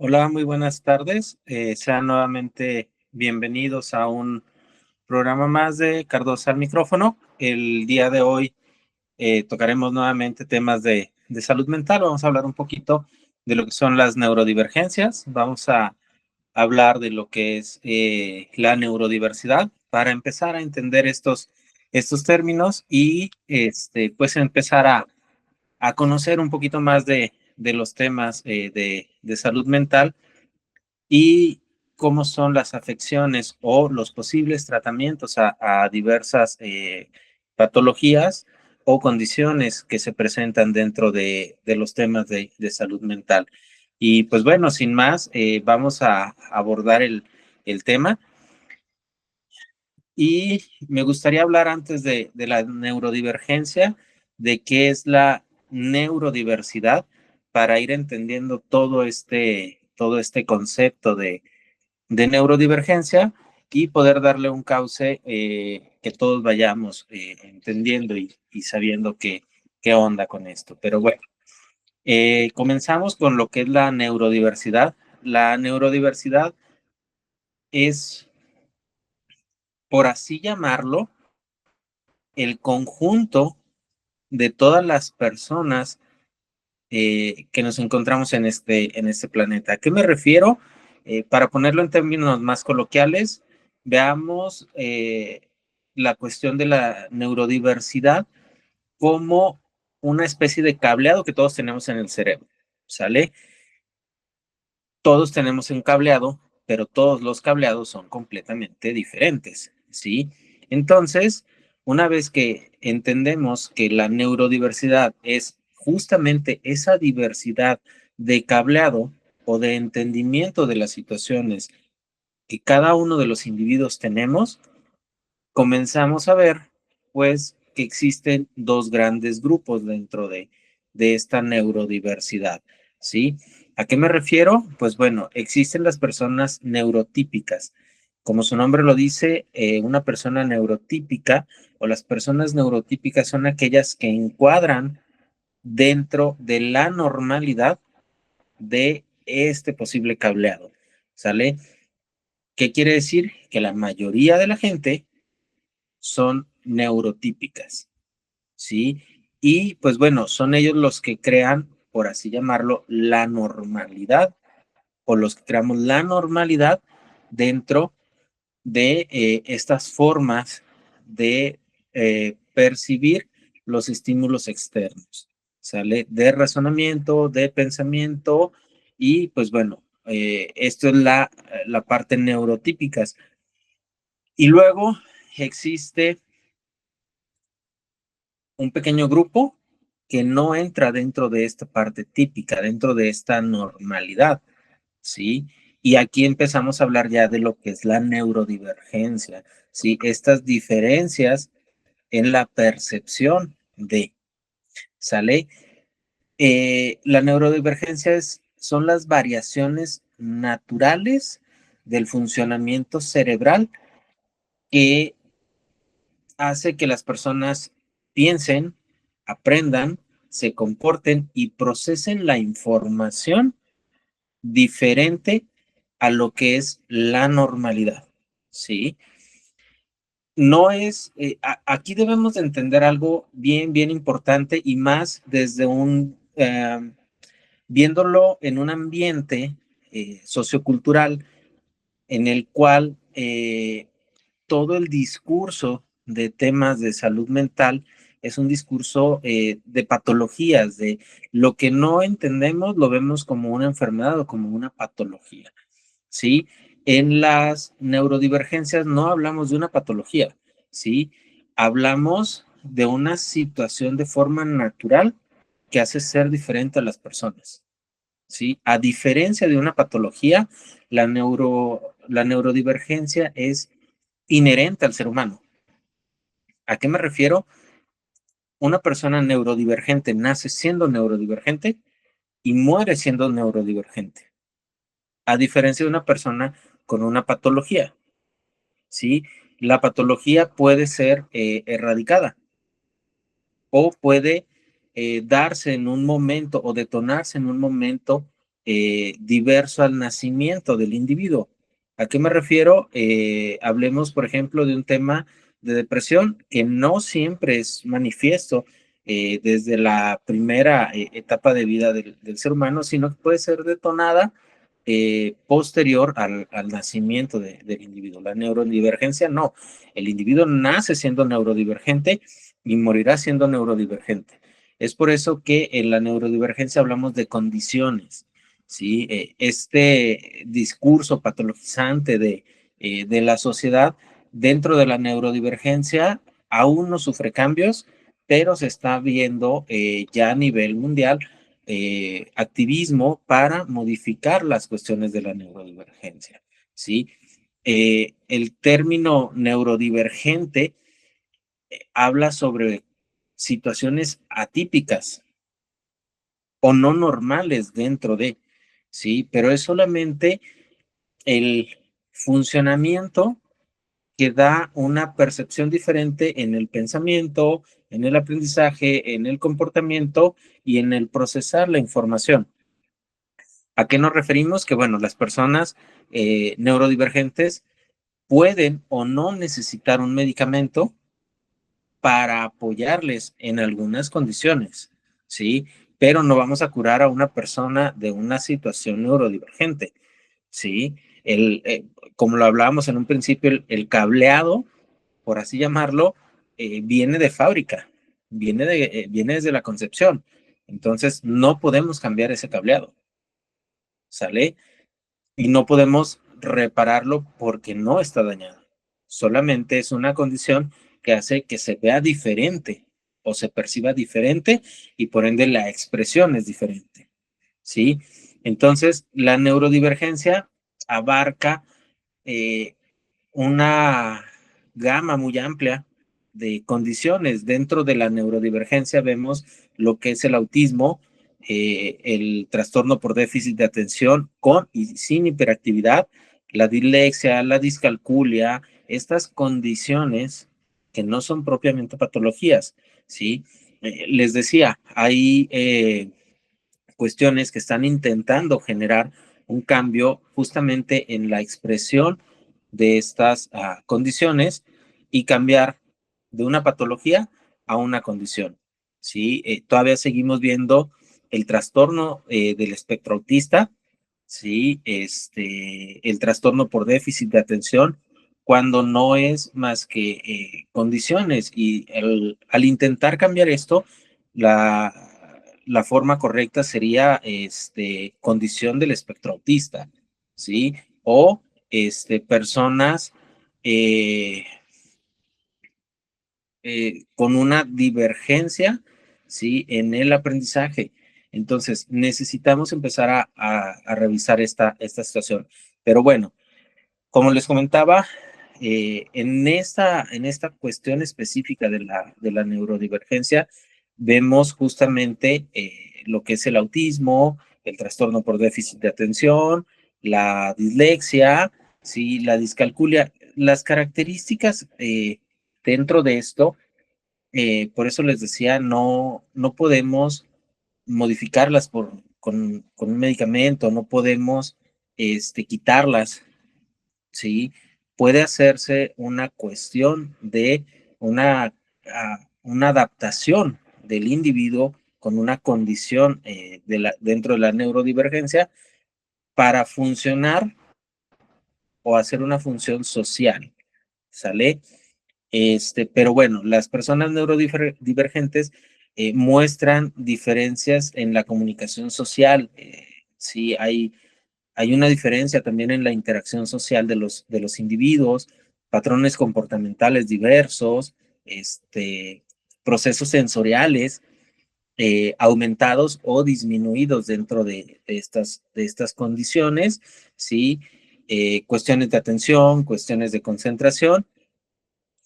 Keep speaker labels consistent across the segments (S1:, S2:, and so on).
S1: Hola, muy buenas tardes. Sean nuevamente bienvenidos a un programa más de Cardosa al micrófono. El día de hoy tocaremos nuevamente temas de salud mental. Vamos a hablar un poquito de lo que son las neurodivergencias. Vamos a hablar de lo que es la neurodiversidad para empezar a entender estos términos y pues empezar a conocer un poquito más de los temas de salud mental y cómo son las afecciones o los posibles tratamientos a diversas patologías o condiciones que se presentan dentro de los temas de salud mental. Y pues bueno, sin más, vamos a abordar el tema. Y me gustaría hablar antes de la neurodivergencia, de qué es la neurodiversidad, para ir entendiendo todo este concepto de neurodivergencia y poder darle un cauce que todos vayamos entendiendo y sabiendo qué onda con esto. Pero bueno, comenzamos con lo que es la neurodiversidad. La neurodiversidad es, por así llamarlo, el conjunto de todas las personas que nos encontramos en este planeta. ¿A qué me refiero? Para ponerlo en términos más coloquiales, veamos la cuestión de la neurodiversidad como una especie de cableado que todos tenemos en el cerebro, ¿sale? Todos tenemos un cableado, pero todos los cableados son completamente diferentes, ¿sí? Entonces, una vez que entendemos que la neurodiversidad es justamente esa diversidad de cableado o de entendimiento de las situaciones que cada uno de los individuos tenemos, comenzamos a ver, pues, que existen dos grandes grupos dentro de esta neurodiversidad, ¿sí? ¿A qué me refiero? Pues bueno, existen las personas neurotípicas. Como su nombre lo dice, una persona neurotípica o las personas neurotípicas son aquellas que encuadran dentro de la normalidad de este posible cableado, ¿sale? ¿Qué quiere decir? Que la mayoría de la gente son neurotípicas, ¿sí? Y pues bueno, son ellos los que crean, por así llamarlo, la normalidad o los que creamos la normalidad dentro de estas formas de percibir los estímulos externos, ¿sale? De razonamiento, de pensamiento y pues bueno, esto es la parte neurotípicas. Y luego existe un pequeño grupo que no entra dentro de esta parte típica, dentro de esta normalidad, ¿sí? Y aquí empezamos a hablar ya de lo que es la neurodivergencia, ¿sí? Estas diferencias en la percepción ¿sale? La neurodivergencia son las variaciones naturales del funcionamiento cerebral que hace que las personas piensen, aprendan, se comporten y procesen la información diferente a lo que es la normalidad, ¿sí? No es, aquí debemos de entender algo bien, bien importante y más desde viéndolo en un ambiente sociocultural en el cual todo el discurso de temas de salud mental es un discurso de patologías, de lo que no entendemos lo vemos como una enfermedad o como una patología, ¿sí? En las neurodivergencias no hablamos de una patología, ¿sí? Hablamos de una situación de forma natural que hace ser diferente a las personas, ¿sí? A diferencia de una patología, la neurodivergencia es inherente al ser humano. ¿A qué me refiero? Una persona neurodivergente nace siendo neurodivergente y muere siendo neurodivergente, a diferencia de una persona con una patología, ¿sí? La patología puede ser erradicada o puede darse en un momento o detonarse en un momento diverso al nacimiento del individuo. ¿A qué me refiero? Hablemos, por ejemplo, de un tema de depresión que no siempre es manifiesto desde la primera etapa de vida del ser humano, sino que puede ser detonada posterior al nacimiento del individuo. La neurodivergencia no. El individuo nace siendo neurodivergente y morirá siendo neurodivergente. Es por eso que en la neurodivergencia hablamos de condiciones, ¿sí? Este discurso patologizante de la sociedad dentro de la neurodivergencia aún no sufre cambios, pero se está viendo ya a nivel mundial activismo para modificar las cuestiones de la neurodivergencia, ¿sí? El término neurodivergente habla sobre situaciones atípicas o no normales dentro de, ¿sí? Pero es solamente el funcionamiento que da una percepción diferente en el pensamiento, en el aprendizaje, en el comportamiento y en el procesar la información. ¿A qué nos referimos? Que, bueno, las personas neurodivergentes pueden o no necesitar un medicamento para apoyarles en algunas condiciones, ¿sí? Pero no vamos a curar a una persona de una situación neurodivergente, ¿sí? Como lo hablábamos en un principio, el cableado, por así llamarlo, viene de fábrica, viene desde la concepción. Entonces, no podemos cambiar ese cableado, ¿sale? Y no podemos repararlo porque no está dañado. Solamente es una condición que hace que se vea diferente o se perciba diferente y por ende la expresión es diferente, ¿sí? Entonces, la neurodivergencia abarca eh, una gama muy amplia de condiciones. Dentro de la neurodivergencia vemos lo que es el autismo, el trastorno por déficit de atención con y sin hiperactividad, la dislexia, la discalculia, estas condiciones que no son propiamente patologías, ¿sí? Les decía, hay cuestiones que están intentando generar un cambio justamente en la expresión de estas condiciones y cambiar de una patología a una condición. ¿Sí? Todavía seguimos viendo el trastorno del espectro autista, ¿sí? El trastorno por déficit de atención, cuando no es más que condiciones. Y al intentar cambiar esto, la, la forma correcta sería condición del espectro autista, ¿sí? O personas eh, con una divergencia, ¿sí? En el aprendizaje. Entonces, necesitamos empezar a revisar esta situación. Pero bueno, como les comentaba, en esta cuestión específica de la neurodivergencia, vemos justamente lo que es el autismo, el trastorno por déficit de atención, la dislexia, ¿sí? La discalculia. Las características dentro de esto, por eso les decía, no podemos modificarlas con un medicamento, no podemos quitarlas, ¿sí? Puede hacerse una cuestión de una adaptación del individuo con una condición dentro de la neurodivergencia para funcionar o hacer una función social, ¿sale? Pero bueno, las personas neurodivergentes muestran diferencias en la comunicación social. Sí, hay una diferencia también en la interacción social de los individuos, patrones comportamentales diversos, procesos sensoriales aumentados o disminuidos dentro de estas condiciones, ¿sí? Cuestiones de atención, cuestiones de concentración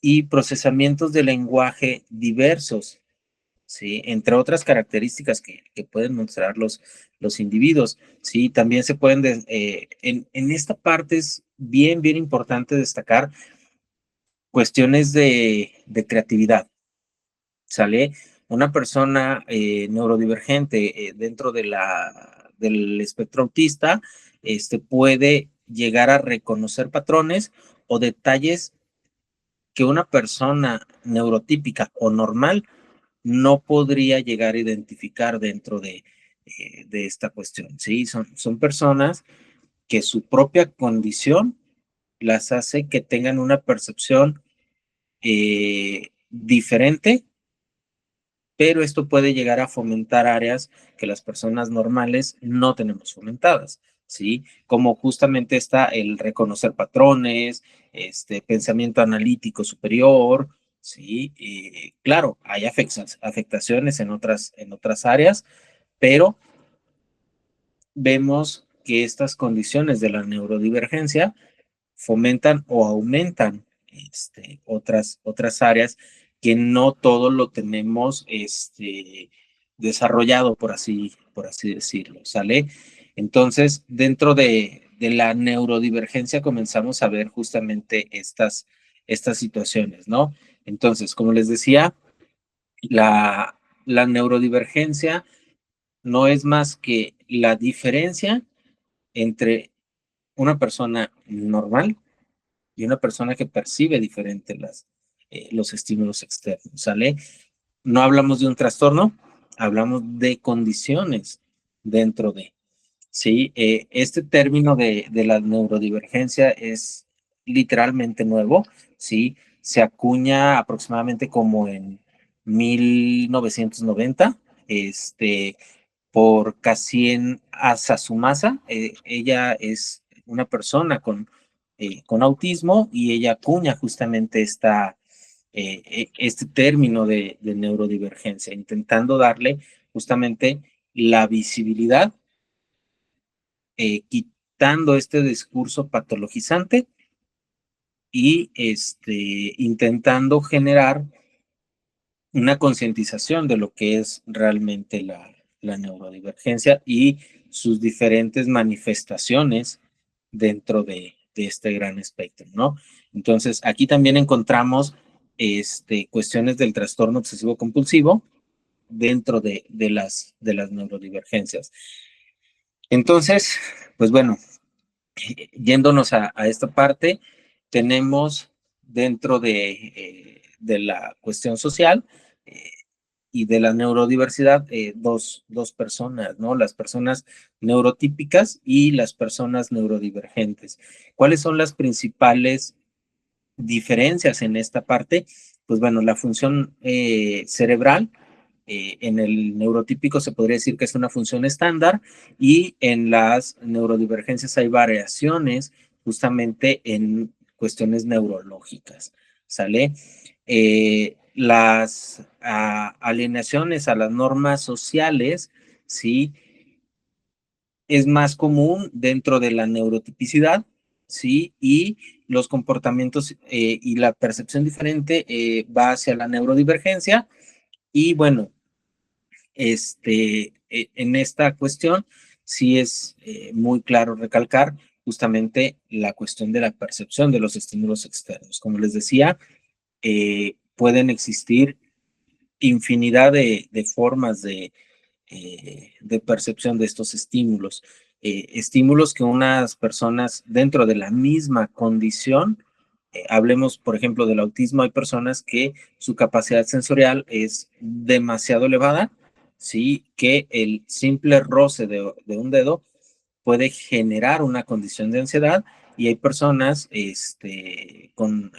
S1: y procesamientos de lenguaje diversos, ¿sí? Entre otras características que pueden mostrar los individuos, ¿sí? También se pueden, en esta parte es bien, bien importante destacar cuestiones de creatividad, ¿sale? Una persona neurodivergente dentro del espectro autista, puede llegar a reconocer patrones o detalles que una persona neurotípica o normal no podría llegar a identificar dentro de esta cuestión, ¿sí? Son personas que su propia condición las hace que tengan una percepción diferente, pero esto puede llegar a fomentar áreas que las personas normales no tenemos fomentadas, ¿sí? Como justamente está el reconocer patrones, pensamiento analítico superior, ¿sí? Claro, hay afectaciones en otras áreas, pero vemos que estas condiciones de la neurodivergencia fomentan o aumentan otras áreas que no todo lo tenemos desarrollado, por así decirlo, ¿sale? Entonces, dentro de la neurodivergencia comenzamos a ver justamente estas situaciones, ¿no? Entonces, como les decía, la neurodivergencia no es más que la diferencia entre una persona normal y una persona que percibe diferente los estímulos externos, ¿sale? No hablamos de un trastorno, hablamos de condiciones dentro de, ¿sí? Este término de la neurodivergencia es literalmente nuevo, ¿sí? Se acuña aproximadamente como en 1990, por Cassien Asasumasa. Ella es una persona con autismo y ella acuña justamente este término de neurodivergencia, intentando darle justamente la visibilidad, quitando este discurso patologizante y intentando generar una concientización de lo que es realmente la neurodivergencia y sus diferentes manifestaciones dentro de este gran espectro, ¿no? Entonces, aquí también encontramos cuestiones del trastorno obsesivo compulsivo dentro de las neurodivergencias. Entonces, pues bueno, yéndonos a esta parte, tenemos dentro de la cuestión social y de la neurodiversidad dos personas, ¿no? Las personas neurotípicas y las personas neurodivergentes. ¿Cuáles son las principales diferencias en esta parte? Pues bueno, la función cerebral en el neurotípico se podría decir que es una función estándar y en las neurodivergencias hay variaciones justamente en cuestiones neurológicas, ¿sale? Las alienaciones a las normas sociales, ¿sí? Es más común dentro de la neurotipicidad, ¿sí? Y los comportamientos y la percepción diferente va hacia la neurodivergencia y bueno, en esta cuestión sí es muy claro recalcar justamente la cuestión de la percepción de los estímulos externos. Como les decía, pueden existir infinidad de formas de percepción de estos estímulos. Estímulos que unas personas dentro de la misma condición, hablemos por ejemplo del autismo, hay personas que su capacidad sensorial es demasiado elevada, ¿sí? Que el simple roce de un dedo puede generar una condición de ansiedad y hay personas con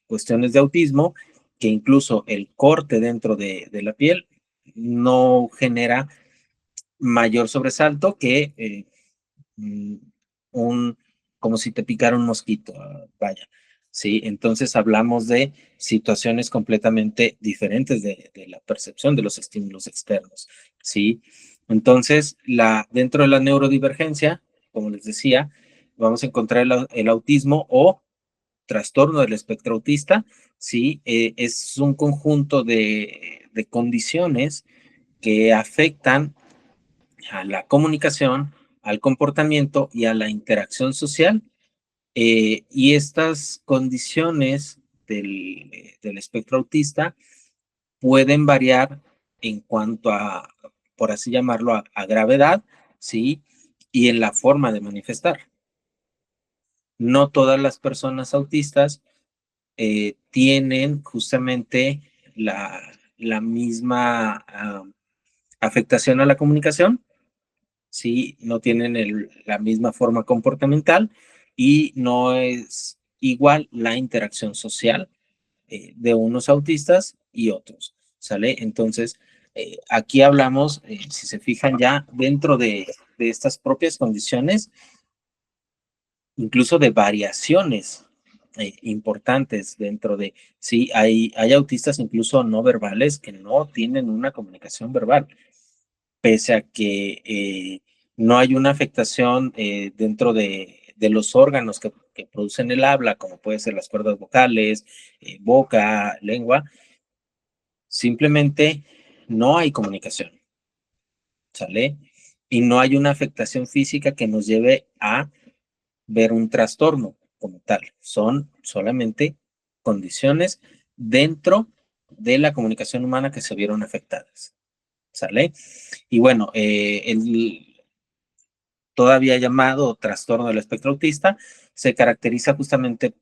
S1: cuestiones de autismo que incluso el corte dentro de la piel no genera mayor sobresalto que mm, un, como si te picara un mosquito, vaya. Sí, entonces hablamos de situaciones completamente diferentes de la percepción de los estímulos externos, ¿sí? Entonces, dentro de la neurodivergencia, como les decía, vamos a encontrar el autismo o trastorno del espectro autista, ¿sí? Es un conjunto de condiciones que afectan a la comunicación, al comportamiento y a la interacción social. Y estas condiciones del espectro autista pueden variar en cuanto a, por así llamarlo, a gravedad ¿sí? Y en la forma de manifestar. No todas las personas autistas tienen justamente la misma afectación a la comunicación, ¿sí? No tienen la misma forma comportamental y no es igual la interacción social de unos autistas y otros, ¿sale? Entonces, aquí hablamos, si se fijan ya, dentro de estas propias condiciones, incluso de variaciones importantes dentro de, sí, hay autistas incluso no verbales que no tienen una comunicación verbal, pese a que no hay una afectación dentro de los órganos que producen el habla, como puede ser las cuerdas vocales, boca, lengua, simplemente no hay comunicación, ¿sale? Y no hay una afectación física que nos lleve a ver un trastorno como tal. Son solamente condiciones dentro de la comunicación humana que se vieron afectadas, ¿sale? Y bueno, el todavía llamado trastorno del espectro autista se caracteriza justamente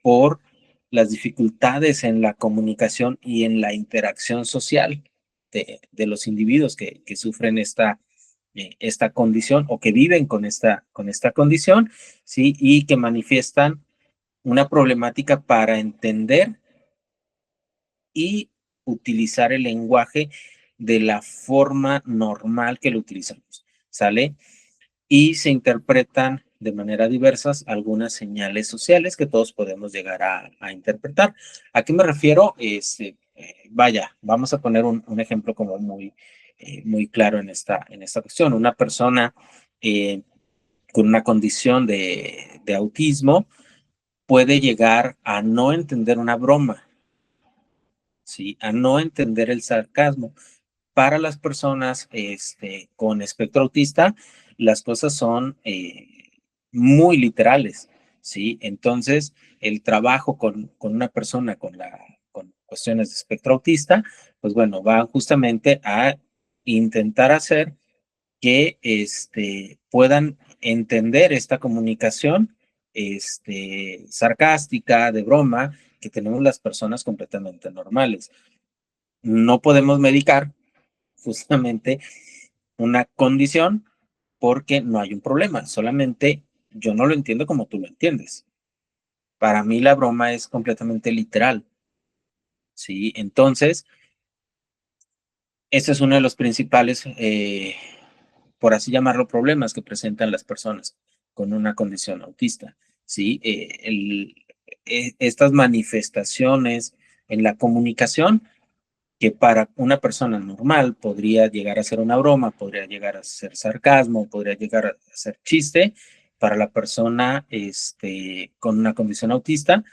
S1: por las dificultades en la comunicación y en la interacción social de los individuos que sufren esta condición o que viven con esta condición, ¿sí? Y que manifiestan una problemática para entender y utilizar el lenguaje de la forma normal que lo utilizamos, ¿sale? Y se interpretan de manera diversas algunas señales sociales que todos podemos llegar a interpretar. ¿A qué me refiero? Vaya, vamos a poner un ejemplo como muy claro en esta cuestión. Una persona con una condición de autismo puede llegar a no entender una broma, ¿sí? A no entender el sarcasmo. Para las personas con espectro autista, las cosas son muy literales, ¿sí? Entonces, el trabajo con una persona con cuestiones de espectro autista, pues bueno, va justamente a intentar hacer que puedan entender esta comunicación sarcástica, de broma, que tenemos las personas completamente normales. No podemos medicar justamente una condición porque no hay un problema, solamente yo no lo entiendo como tú lo entiendes. Para mí la broma es completamente literal, ¿sí? Entonces, ese es uno de los principales, por así llamarlo, problemas que presentan las personas con una condición autista, ¿sí? Estas manifestaciones en la comunicación que para una persona normal podría llegar a ser una broma, podría llegar a ser sarcasmo, podría llegar a ser chiste, para la persona con una condición autista,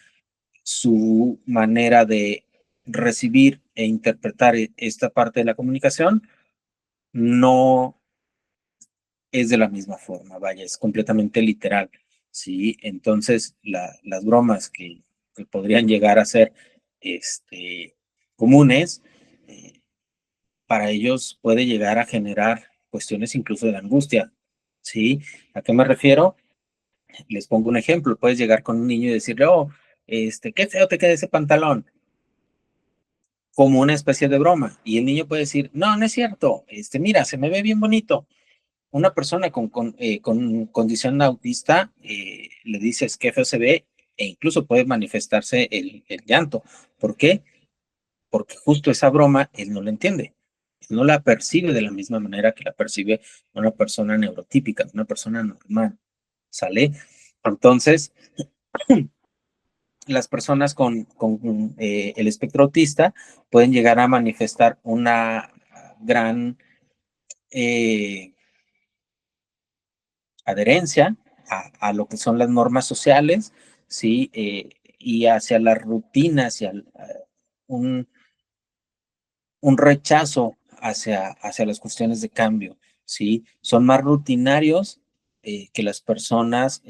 S1: su manera de recibir e interpretar esta parte de la comunicación no es de la misma forma, vaya, es completamente literal, ¿sí? Entonces, las bromas que podrían llegar a ser comunes, eh, para ellos puede llegar a generar cuestiones incluso de angustia, ¿sí? ¿A qué me refiero? Les pongo un ejemplo, puedes llegar con un niño y decirle, oh, qué feo te queda ese pantalón, como una especie de broma, y el niño puede decir, no, no es cierto, mira, se me ve bien bonito. Una persona con condición autista le dices qué feo se ve e incluso puede manifestarse el llanto. ¿Por qué? Porque justo esa broma él no la entiende, él no la percibe de la misma manera que la percibe una persona neurotípica, una persona normal, ¿sale? Entonces, las personas con el espectro autista pueden llegar a manifestar una gran eh, adherencia a lo que son las normas sociales, ¿sí? Y hacia la rutina, hacia un, un rechazo hacia las cuestiones de cambio, ¿sí? Son más rutinarios que las personas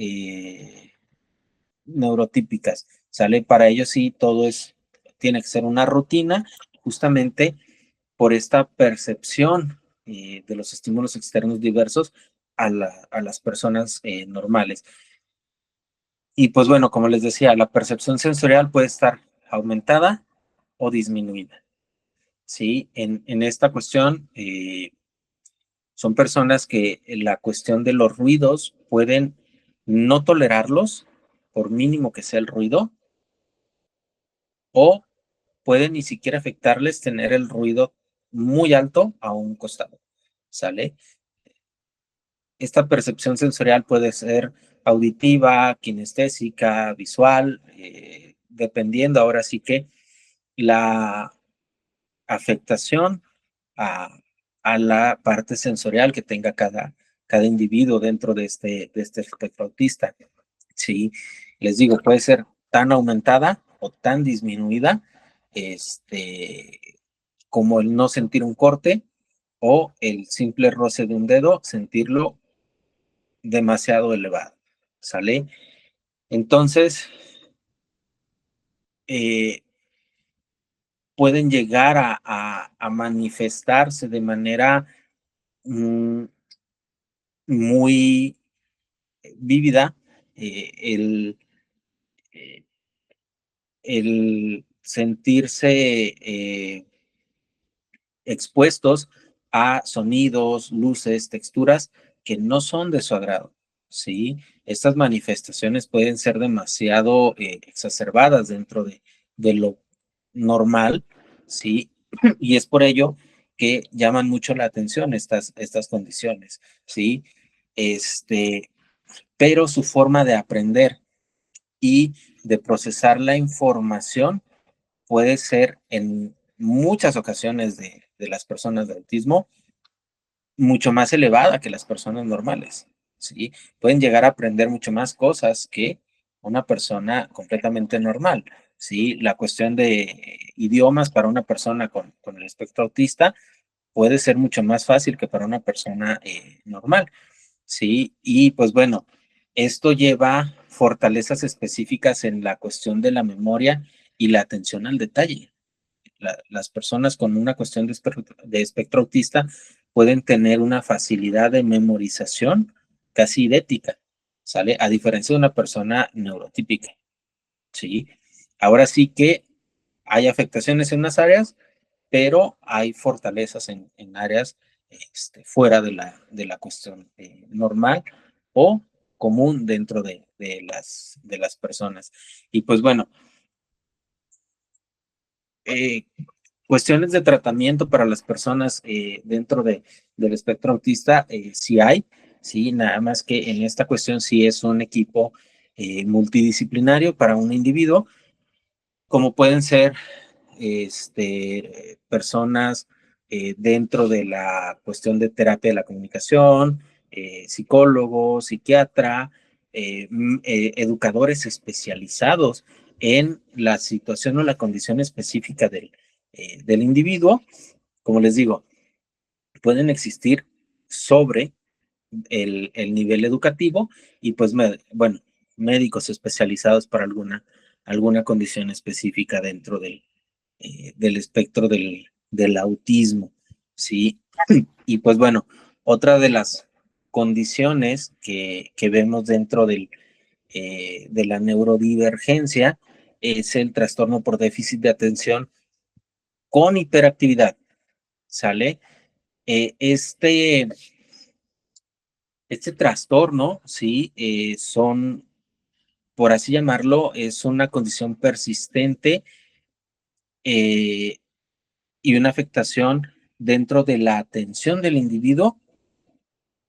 S1: neurotípicas, ¿sale? Para ellos sí, tiene que ser una rutina, justamente por esta percepción. de los estímulos externos diversos a las personas normales. Y pues bueno, como les decía, la percepción sensorial puede estar aumentada o disminuida. ¿Sí? En esta cuestión, son personas que en la cuestión de los ruidos pueden no tolerarlos, por mínimo que sea el ruido, o pueden ni siquiera afectarles tener el ruido muy alto a un costado. ¿Sale? Esta percepción sensorial puede ser auditiva, kinestésica, visual, dependiendo ahora sí que la afectación a, a la parte sensorial que tenga cada individuo dentro de este espectro autista. Sí, les digo, puede ser tan aumentada o tan disminuida, como el no sentir un corte o el simple roce de un dedo, sentirlo demasiado elevado, ¿sale? Entonces, eh, pueden llegar a manifestarse de manera mm, muy vívida, el, eh, el sentirse expuestos a sonidos, luces, texturas que no son de su agrado, ¿sí? Estas manifestaciones pueden ser demasiado exacerbadas dentro de lo normal, ¿sí? Y es por ello que llaman mucho la atención estas condiciones, ¿sí? Este, pero su forma de aprender y de procesar la información puede ser en muchas ocasiones de las personas de autismo mucho más elevada que las personas normales, ¿sí? Pueden llegar a aprender mucho más cosas que una persona completamente normal, ¿sí? La cuestión de idiomas para una persona con el espectro autista puede ser mucho más fácil que para una persona normal, ¿sí? Y pues bueno, esto lleva fortalezas específicas en la cuestión de la memoria y la atención al detalle. Las personas con una cuestión de espectro autista pueden tener una facilidad de memorización casi idéntica, ¿sale? A diferencia de una persona neurotípica, ¿sí? Ahora sí que hay afectaciones en unas áreas, pero hay fortalezas en áreas fuera de la cuestión normal o común dentro de las personas. Y pues bueno, eh, cuestiones de tratamiento para las personas dentro del espectro autista, sí hay, sí, nada más que en esta cuestión sí es un equipo multidisciplinario para un individuo, como pueden ser personas dentro de la cuestión de terapia de la comunicación, psicólogo, psiquiatra, educadores especializados en la situación o la condición específica del individuo. Como les digo, pueden existir sobre el nivel educativo y pues, bueno, médicos especializados para alguna condición específica dentro del espectro del autismo, ¿sí? Y pues bueno, otra de las condiciones que vemos dentro de la neurodivergencia es el trastorno por déficit de atención con hiperactividad, ¿sale? Eh, este, este trastorno, ¿sí? Por así llamarlo, es una condición persistente eh, y una afectación dentro de la atención del individuo,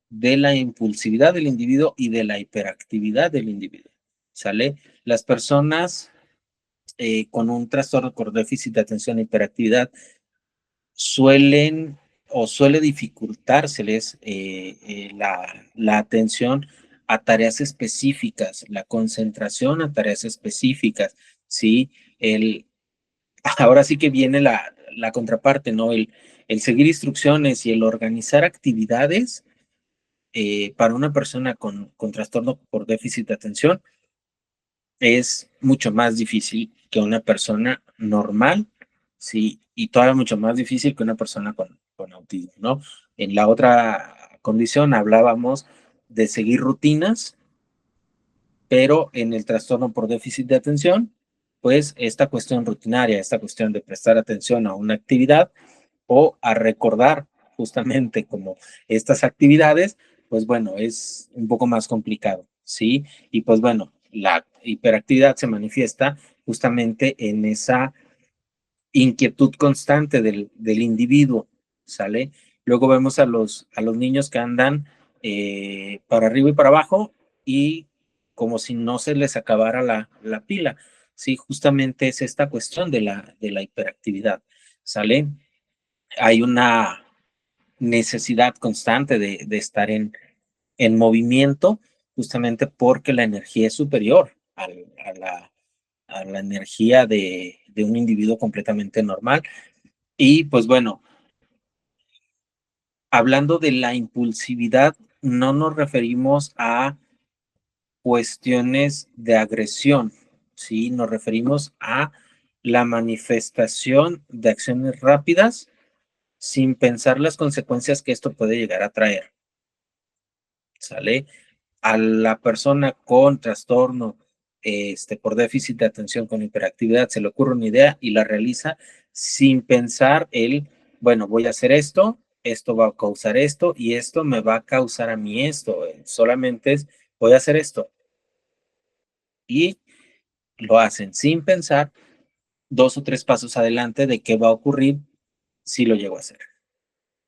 S1: de la impulsividad del individuo y de la hiperactividad del individuo. ¿Sale? Las personas con un trastorno por déficit de atención e hiperactividad suelen o suele dificultárseles la atención a tareas específicas, la concentración a tareas específicas, ¿sí? Ahora sí que viene la contraparte, ¿no? El seguir instrucciones y el organizar actividades para una persona con trastorno por déficit de atención es mucho más difícil que una persona normal, sí, y todavía mucho más difícil que una persona con autismo, ¿no? En la otra condición hablábamos de seguir rutinas, pero en el trastorno por déficit de atención, pues esta cuestión rutinaria, esta cuestión de prestar atención a una actividad o a recordar justamente como estas actividades, pues bueno, es un poco más complicado, ¿sí? Y pues bueno, la hiperactividad se manifiesta justamente en esa inquietud constante del individuo, ¿sale? Luego vemos a los niños que andan para arriba y para abajo y como si no se les acabara la pila, ¿sí? Justamente es esta cuestión de la hiperactividad, ¿sale? Hay una necesidad constante de estar en movimiento, justamente porque la energía es superior a la energía de un individuo completamente normal. Y pues bueno, hablando de la impulsividad, no nos referimos a cuestiones de agresión, ¿sí? Nos referimos a la manifestación de acciones rápidas sin pensar las consecuencias que esto puede llegar a traer, ¿sale? A la persona con trastorno por déficit de atención con hiperactividad se le ocurre una idea y la realiza sin pensar el, bueno, voy a hacer esto, esto va a causar esto y esto me va a causar a mí esto. Solamente es, voy a hacer esto y lo hacen sin pensar dos o tres pasos adelante de qué va a ocurrir si lo llego a hacer.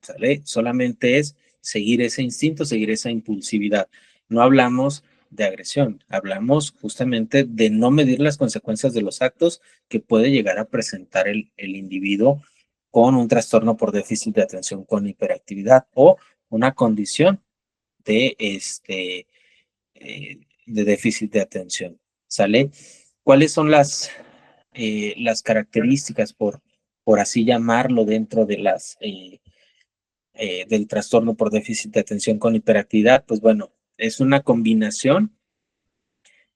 S1: ¿Sale? Solamente es seguir ese instinto, seguir esa impulsividad. No hablamos de agresión, hablamos justamente de no medir las consecuencias de los actos que puede llegar a presentar el individuo con un trastorno por déficit de atención con hiperactividad o una condición de, de déficit de atención. ¿Sale? ¿Cuáles son las características, por así llamarlo, dentro de del trastorno por déficit de atención con hiperactividad? Pues bueno, es una combinación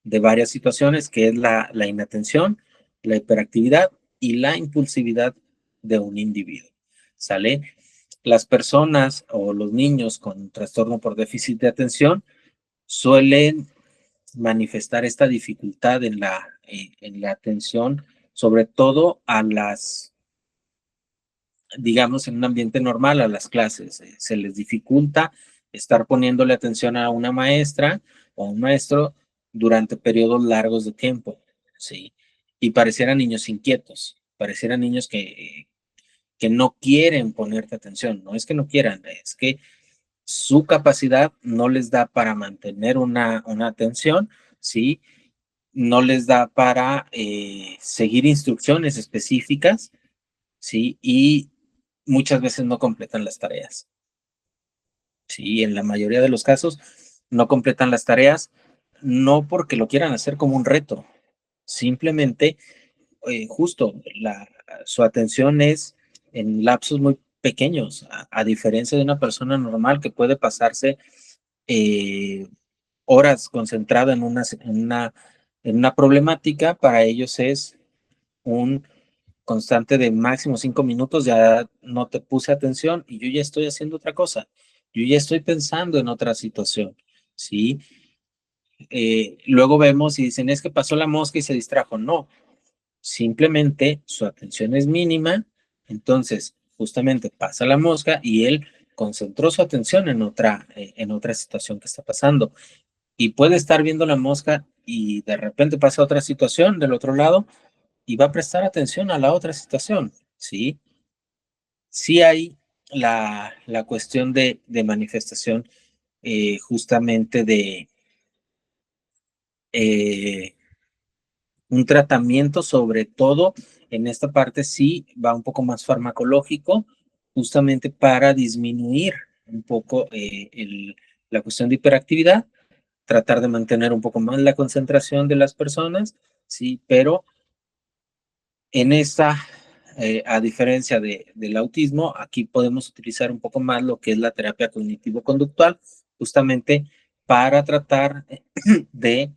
S1: de varias situaciones que es la inatención, la hiperactividad y la impulsividad de un individuo. ¿Sale? Las personas o los niños con trastorno por déficit de atención suelen manifestar esta dificultad en la atención, sobre todo a las, digamos, en un ambiente normal a las clases. Se les dificulta estar poniéndole atención a una maestra o a un maestro durante periodos largos de tiempo, ¿sí? Y parecieran niños inquietos, parecieran niños que no quieren ponerte atención. No es que no quieran, es que su capacidad no les da para mantener una atención, ¿sí? No les da para seguir instrucciones específicas, ¿sí? Y muchas veces no completan las tareas, ¿sí? En la mayoría de los casos no completan las tareas, no porque lo quieran hacer como un reto, simplemente, justo, su atención es en lapsos muy pequeños, a diferencia de una persona normal que puede pasarse eh, horas concentrada en una problemática. Para ellos es un constante de máximo 5 minutos, ya no te puse atención y yo ya estoy haciendo otra cosa, yo ya estoy pensando en otra situación, ¿sí? Luego vemos y dicen, es que pasó la mosca y se distrajo. No, simplemente su atención es mínima, entonces justamente pasa la mosca y él concentró su atención en otra situación que está pasando. Y puede estar viendo la mosca y de repente pasa otra situación del otro lado y va a prestar atención a la otra situación, ¿sí? Sí hay la cuestión de manifestación justamente de eh, un tratamiento, sobre todo en esta parte sí va un poco más farmacológico, justamente para disminuir un poco la cuestión de hiperactividad, tratar de mantener un poco más la concentración de las personas, sí, pero en esta, a diferencia del autismo, aquí podemos utilizar un poco más lo que es la terapia cognitivo-conductual, justamente para tratar de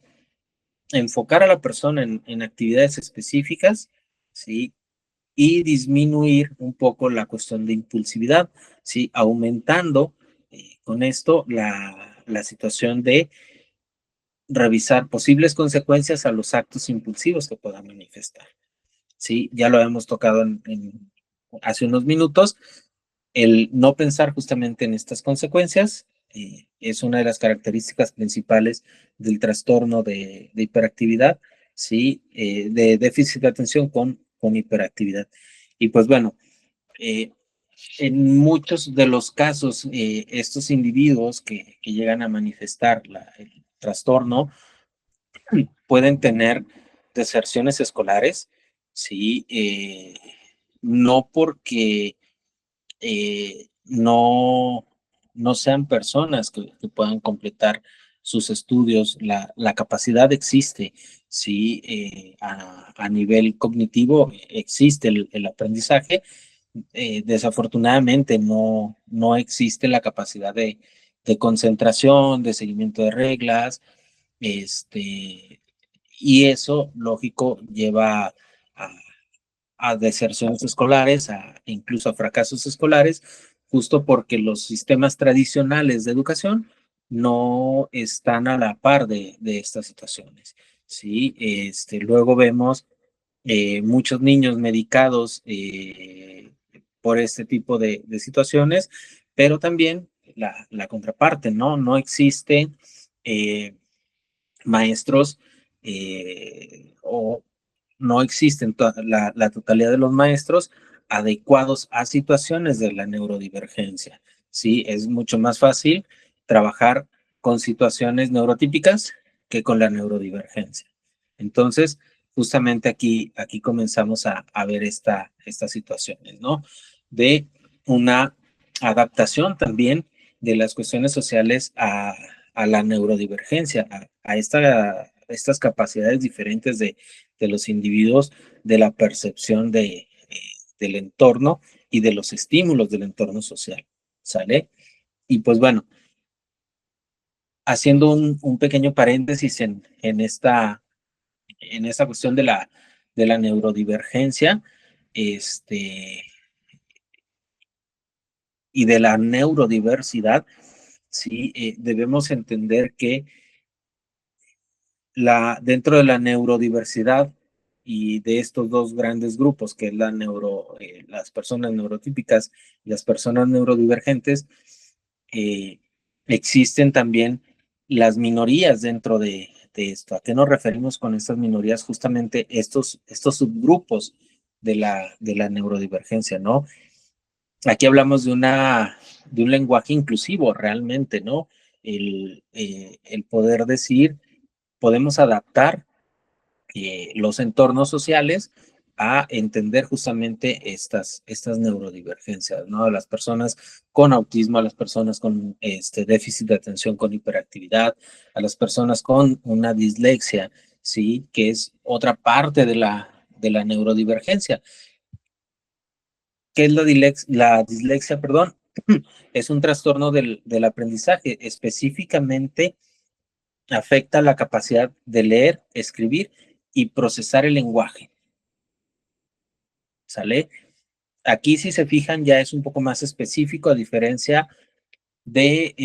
S1: enfocar a la persona en actividades específicas, ¿sí? y disminuir un poco la cuestión de impulsividad, ¿sí? Aumentando con esto la situación de revisar posibles consecuencias a los actos impulsivos que puedan manifestar, ¿sí? Ya lo hemos tocado hace unos minutos, el no pensar justamente en estas consecuencias es una de las características principales del trastorno de hiperactividad, ¿sí? De déficit de atención con hiperactividad. Y pues bueno, en muchos de los casos, estos individuos que llegan a manifestar el trastorno pueden tener deserciones escolares, ¿sí? No porque no sean personas que puedan completar sus estudios, la capacidad existe, ¿sí? A nivel cognitivo existe el aprendizaje, desafortunadamente no existe la capacidad de concentración, de seguimiento de reglas, y eso, lógico, lleva a, a deserciones escolares, incluso a fracasos escolares, justo porque los sistemas tradicionales de educación no están a la par de estas situaciones. ¿Sí? Luego vemos muchos niños medicados por este tipo de situaciones, pero también la contraparte, ¿no? No existe maestros o no existen la totalidad de los maestros adecuados a situaciones de la neurodivergencia. Sí, es mucho más fácil trabajar con situaciones neurotípicas que con la neurodivergencia. Entonces, justamente aquí comenzamos a ver estas situaciones, ¿no? De una adaptación también de las cuestiones sociales a la neurodivergencia, estas capacidades diferentes de los individuos, de la percepción del entorno y de los estímulos del entorno social, ¿sale? Y pues bueno, haciendo un pequeño paréntesis en esta cuestión de la neurodivergencia, y de la neurodiversidad, sí, debemos entender que dentro de la neurodiversidad y de estos dos grandes grupos, que es las personas neurotípicas y las personas neurodivergentes, eh, existen también las minorías dentro de esto. ¿A qué nos referimos con estas minorías? Justamente estos subgrupos de la neurodivergencia, ¿no? Aquí hablamos de un lenguaje inclusivo realmente, ¿no? El poder decir, podemos adaptar los entornos sociales a entender justamente estas neurodivergencias, ¿no? A las personas con autismo, a las personas con déficit de atención con hiperactividad, a las personas con una dislexia, ¿sí? Que es otra parte de la neurodivergencia. ¿Qué es la dislexia? Perdón, es un trastorno del aprendizaje, específicamente afecta la capacidad de leer, escribir y procesar el lenguaje. ¿Sale? Aquí, si se fijan, ya es un poco más específico, a diferencia de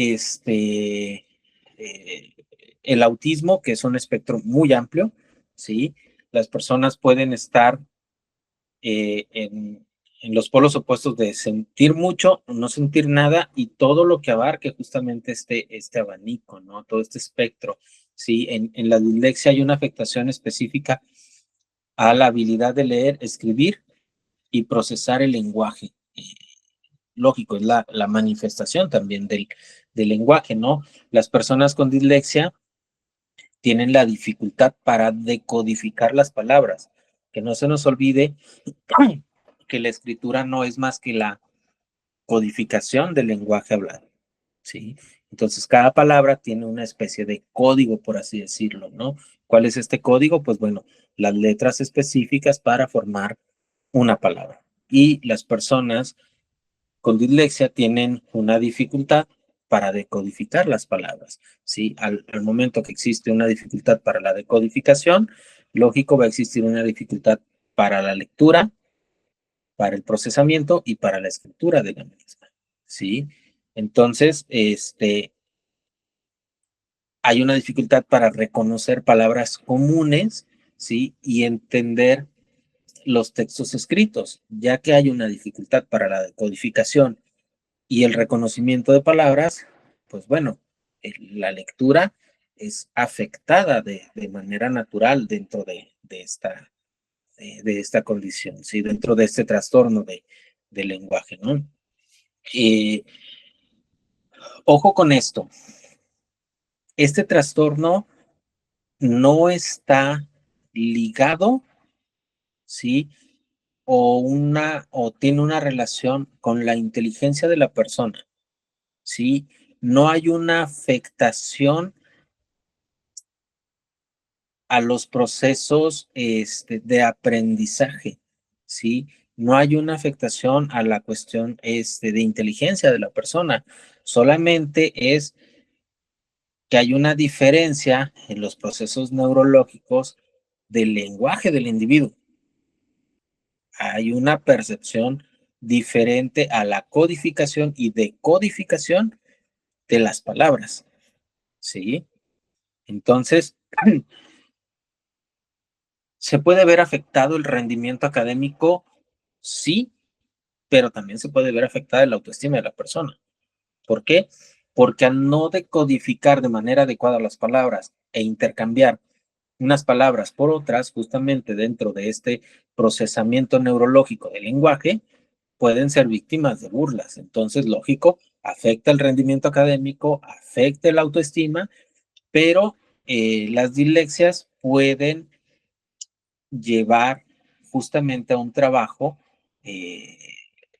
S1: el autismo, que es un espectro muy amplio, ¿sí? Las personas pueden estar en los polos opuestos de sentir mucho, no sentir nada, y todo lo que abarque justamente este abanico, ¿no? Todo este espectro, ¿sí? En la dislexia hay una afectación específica a la habilidad de leer, escribir y procesar el lenguaje. Lógico, es la manifestación también del lenguaje, ¿no? Las personas con dislexia tienen la dificultad para decodificar las palabras. Que no se nos olvide que la escritura no es más que la codificación del lenguaje hablado, ¿sí? Entonces, cada palabra tiene una especie de código, por así decirlo, ¿no? ¿Cuál es este código? Pues bueno, las letras específicas para formar una palabra. Y las personas con dislexia tienen una dificultad para decodificar las palabras, ¿sí? Al momento que existe una dificultad para la decodificación, lógico, va a existir una dificultad para la lectura para el procesamiento y para la escritura de la misma, ¿sí? Entonces, hay una dificultad para reconocer palabras comunes, ¿sí? Y entender los textos escritos, ya que hay una dificultad para la decodificación y el reconocimiento de palabras, pues bueno, la lectura es afectada de manera natural dentro de esta condición, ¿sí? Dentro de este trastorno de lenguaje, ¿no? Eh, Ojo con esto, este trastorno no está ligado, ¿sí? O tiene una relación con la inteligencia de la persona, ¿sí? No hay una afectación a los procesos de aprendizaje, ¿sí? No hay una afectación a la cuestión de inteligencia de la persona, solamente es que hay una diferencia en los procesos neurológicos del lenguaje del individuo. Hay una percepción diferente a la codificación y decodificación de las palabras, ¿sí? Entonces, ¿se puede ver afectado el rendimiento académico? Sí, pero también se puede ver afectada la autoestima de la persona. ¿Por qué? Porque al no decodificar de manera adecuada las palabras e intercambiar unas palabras por otras, justamente dentro de este procesamiento neurológico del lenguaje, pueden ser víctimas de burlas. Entonces, lógico, afecta el rendimiento académico, afecta la autoestima, pero las dislexias pueden llevar justamente a un trabajo eh,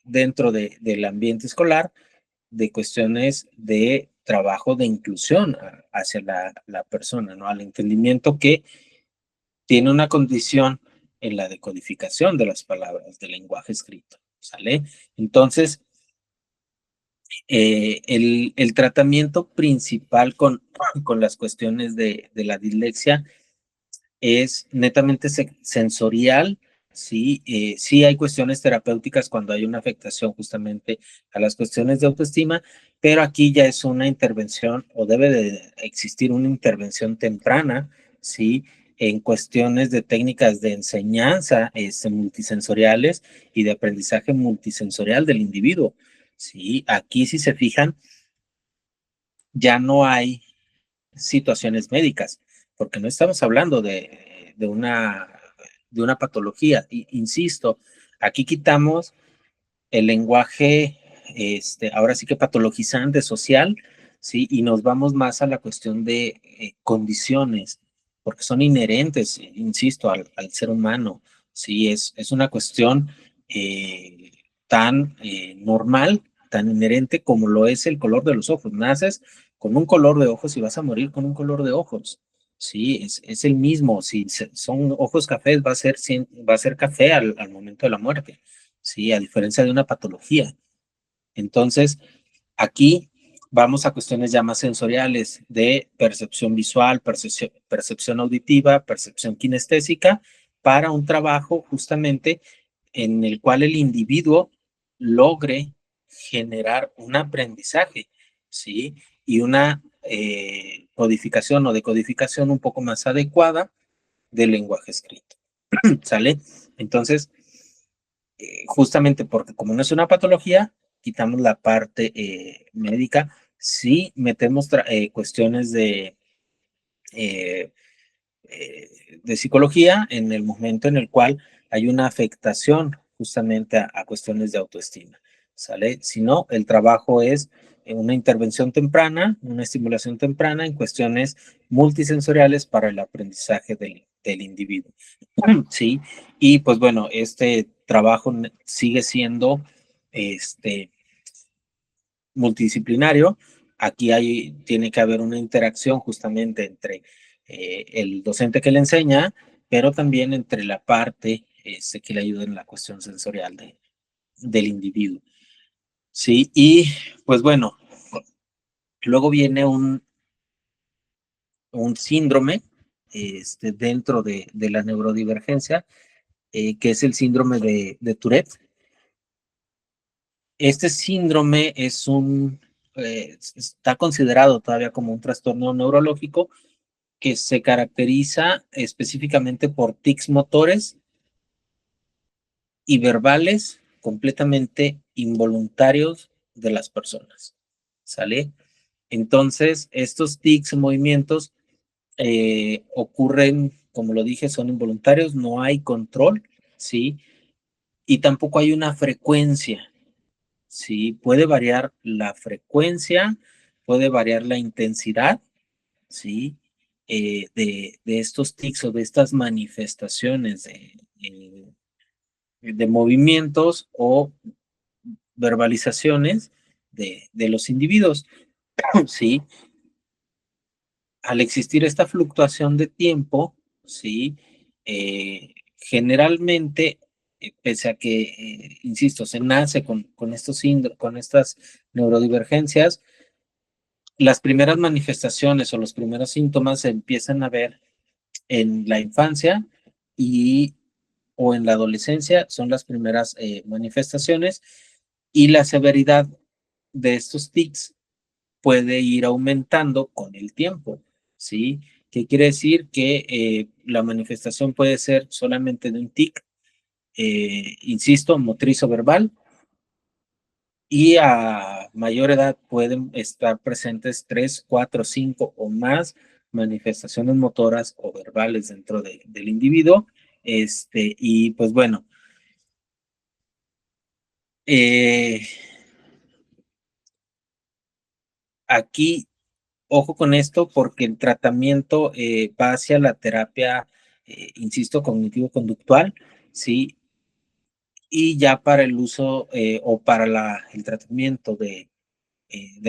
S1: dentro del ambiente escolar de cuestiones de trabajo de inclusión hacia la persona, ¿no? Al entendimiento que tiene una condición en la decodificación de las palabras del lenguaje escrito, ¿sale? Entonces, el tratamiento principal con las cuestiones de la dislexia es netamente sensorial, sí, sí hay cuestiones terapéuticas cuando hay una afectación justamente a las cuestiones de autoestima, pero aquí ya es una intervención o debe de existir una intervención temprana, sí, en cuestiones de técnicas de enseñanza multisensoriales y de aprendizaje multisensorial del individuo, sí, aquí si se fijan, ya no hay situaciones médicas, porque no estamos hablando de una patología. Insisto, aquí quitamos el lenguaje, ahora sí que patologizante social, ¿sí? Y nos vamos más a la cuestión de condiciones, porque son inherentes, insisto, al ser humano, ¿sí? Es una cuestión eh, tan normal, tan inherente como lo es el color de los ojos. Naces con un color de ojos y vas a morir con un color de ojos. Sí, es el mismo. Si son ojos cafés, va a ser café al momento de la muerte. Sí, a diferencia de una patología. Entonces, aquí vamos a cuestiones ya más sensoriales de percepción visual, percepción auditiva, percepción kinestésica, para un trabajo justamente en el cual el individuo logre generar un aprendizaje, ¿sí? Y una codificación o decodificación un poco más adecuada del lenguaje escrito, ¿sale? Entonces, justamente porque como no es una patología, quitamos la parte médica, sí metemos cuestiones eh, de psicología en el momento en el cual hay una afectación justamente a cuestiones de autoestima, ¿sale? Si no, el trabajo es una intervención temprana, una estimulación temprana en cuestiones multisensoriales para el aprendizaje del individuo, ¿sí? Y pues bueno, este trabajo sigue siendo multidisciplinario. Aquí tiene que haber una interacción justamente entre el docente que le enseña, pero también entre la parte que le ayuda en la cuestión sensorial del individuo. Sí, y pues bueno, luego viene un síndrome dentro de la neurodivergencia, que es el síndrome de Tourette. Este síndrome está considerado todavía como un trastorno neurológico que se caracteriza específicamente por tics motores y verbales completamente involuntarios de las personas. ¿Sale? Entonces, estos tics o movimientos ocurren, como lo dije, son involuntarios, no hay control, ¿sí? Y tampoco hay una frecuencia, ¿sí? Puede variar la frecuencia, puede variar la intensidad, ¿sí? De estos tics o de estas manifestaciones de movimientos o verbalizaciones de los individuos, ¿sí? Al existir esta fluctuación de tiempo, ¿sí? Generalmente, pese a que, insisto, se nace con estas neurodivergencias, las primeras manifestaciones o los primeros síntomas se empiezan a ver en la infancia y o en la adolescencia, son las primeras manifestaciones, y la severidad de estos tics puede ir aumentando con el tiempo, ¿sí? ¿Qué quiere decir? Que la manifestación puede ser solamente de un tic, insisto, motriz o verbal, y a mayor edad pueden estar presentes 3, 4, 5 o más manifestaciones motoras o verbales dentro del individuo. Y pues bueno, eh, aquí ojo con esto porque el tratamiento va hacia la terapia, insisto, cognitivo-conductual, ¿sí? Y ya para el uso o para el tratamiento de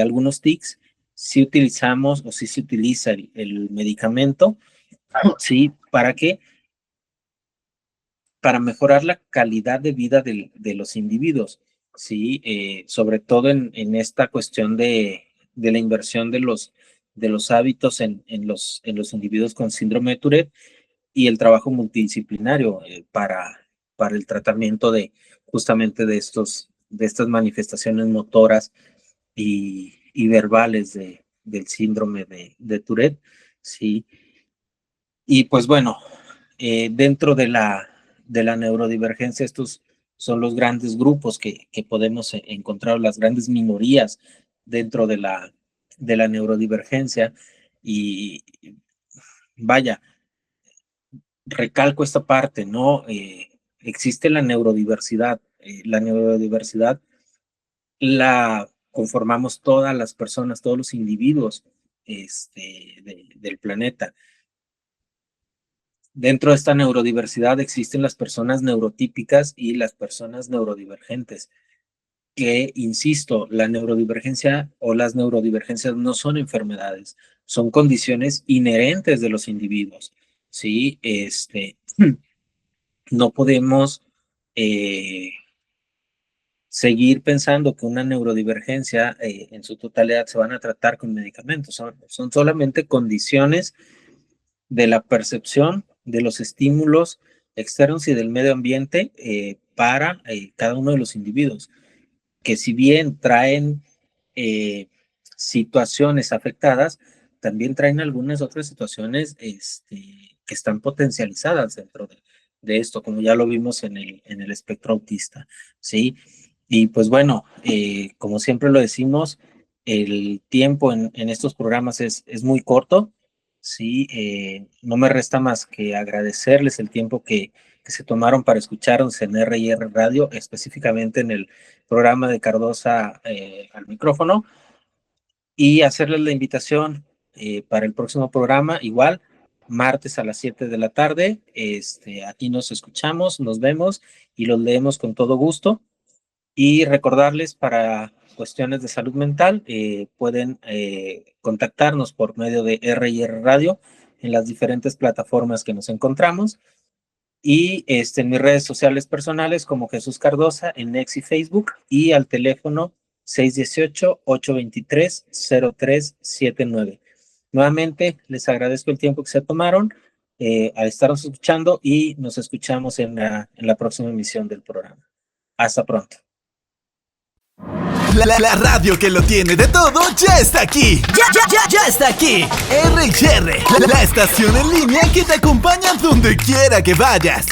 S1: algunos tics, sí utilizamos o sí se utiliza el medicamento, ¿sí? ¿Para qué? Para mejorar la calidad de vida de los individuos, ¿sí? Sobre todo en esta cuestión de la inversión de los hábitos en los individuos con síndrome de Tourette y el trabajo multidisciplinario para el tratamiento de justamente de estas manifestaciones motoras y verbales del síndrome de Tourette, ¿sí? Y pues bueno, dentro de la neurodivergencia, estos son los grandes grupos que podemos encontrar, las grandes minorías dentro de la neurodivergencia. Y vaya, recalco esta parte, ¿no? Existe la neurodiversidad la conformamos todas las personas, todos los individuos del planeta. Dentro de esta neurodiversidad existen las personas neurotípicas y las personas neurodivergentes, que, insisto, la neurodivergencia o las neurodivergencias no son enfermedades, son condiciones inherentes de los individuos, ¿sí? No podemos seguir pensando que una neurodivergencia en su totalidad se van a tratar con medicamentos, son solamente condiciones de la percepción de los estímulos externos y del medio ambiente para cada uno de los individuos, que si bien traen eh, situaciones afectadas, también traen algunas otras situaciones que están potencializadas dentro de esto, como ya lo vimos en el espectro autista, ¿sí? Y pues bueno, como siempre lo decimos, el tiempo en estos programas es muy corto, ¿sí? No me resta más que agradecerles el tiempo que se tomaron para escucharnos en R&R Radio, específicamente en el programa de Cardosa al micrófono, y hacerles la invitación para el próximo programa, igual, martes a las 7 de la tarde. Aquí nos escuchamos, nos vemos y los leemos con todo gusto. Y recordarles para cuestiones de salud mental, pueden contactarnos por medio de R&R Radio en las diferentes plataformas que nos encontramos. Y en mis redes sociales personales como Jesús Cardosa en X y Facebook, y al teléfono 618-823-0379. Nuevamente, les agradezco el tiempo que se tomaron al estarnos escuchando, y nos escuchamos en la próxima emisión del programa. Hasta pronto.
S2: La radio que lo tiene de todo ya está aquí. Ya está aquí. R&R, la estación en línea que te acompaña donde quiera que vayas.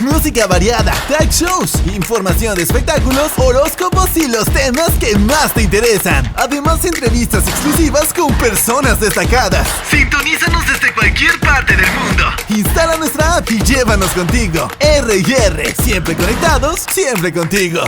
S2: Música variada, talk shows, información de espectáculos, horóscopos y los temas que más te interesan. Además, entrevistas exclusivas con personas destacadas. Sintonízanos desde cualquier parte del mundo. Instala nuestra app y llévanos contigo. R&R, siempre conectados, siempre contigo.